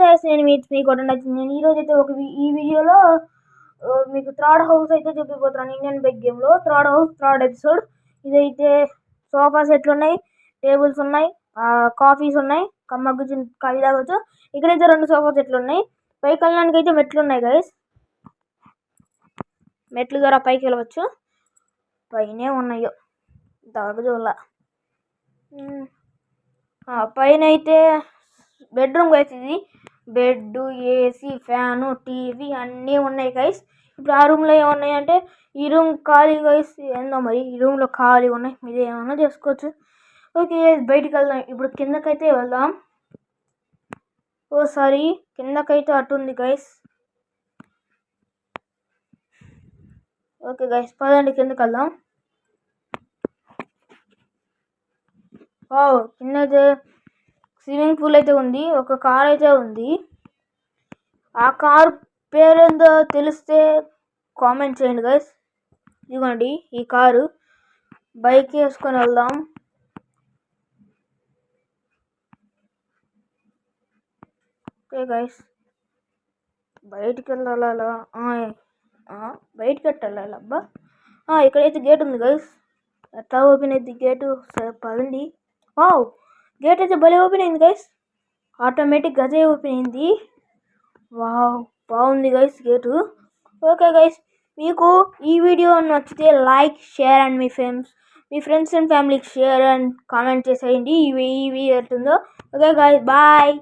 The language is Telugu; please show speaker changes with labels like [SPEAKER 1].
[SPEAKER 1] గైస్ నేను మీకు నచ్చింది. నేను ఈరోజు అయితే ఈ వీడియోలో మీకు థర్డ్ హౌస్ అయితే చూపిపోతున్నాను. ఇండియన్ బైక్ గేమ్లో థర్డ్ హౌస్ థర్డ్ ఎపిసోడ్. ఇదైతే సోఫా సెట్లు ఉన్నాయి, టేబుల్స్ ఉన్నాయి, కాఫీస్ ఉన్నాయి, కమ్మగ్గు కాఫీ తాగొచ్చు. ఇక్కడైతే 2 సోఫా సెట్లు ఉన్నాయి. పైకి వెళ్ళడానికి అయితే మెట్లు ఉన్నాయి గైస్. మెట్ల ద్వారా పైకి వెళ్ళవచ్చు. పైనే ఉన్నాయో దాగజోళ్ళ పైన అయితే బెడ్రూమ్ గైస్. ఇది బెడ్, ఏసీ, ఫ్యాను, టీవీ అన్నీ ఉన్నాయి గైస్. ఇప్పుడు ఆ రూమ్లో ఏమున్నాయి అంటే ఈ రూమ్ ఖాళీ గైస్. ఏందో మరి ఈ రూమ్లో ఖాళీ ఉన్నాయి, మీరు ఏమన్నా చేసుకోవచ్చు. ఓకే బయటికి వెళ్దాం. ఇప్పుడు కిందకైతే వెళ్దాం. ఓసారి కిందకైతే అటు ఉంది గైస్. ఓకే గైస్ పదండి కిందకి వెళ్దాం. కింద అయితే స్విమ్మింగ్ పూల్ అయితే ఉంది. ఒక కార్ అయితే ఉంది. ఆ కార్ పేరేందో తెలిస్తే కామెంట్ చేయండి గైస్. ఇదిగోండి ఈ కారు. బైక్ వేసుకొని వెళ్దాం. ఓకే గైస్ బయటికి వెళ్ళాలా? బయటికి వెళ్ళాలి అబ్బా. ఇక్కడైతే గేట్ ఉంది గైస్. ఎట్లా ఓపెన్ అయింది గేటు? సరే పదండి. గేట్ అయితే భలే ఓపెన్ అయింది గైస్. ఆటోమేటిక్గా అదే ఓపెన్ అయింది. బాగుంది గైస్ గేటు. ఓకే గైస్ మీకు ఈ వీడియో నచ్చితే లైక్, షేర్ అండ్ మీ ఫ్రెండ్స్ అండ్ ఫ్యామిలీకి షేర్ అండ్ కామెంట్ చేసేయండి. ఈ వీడియో ఎట్లుందో. Okay guys bye.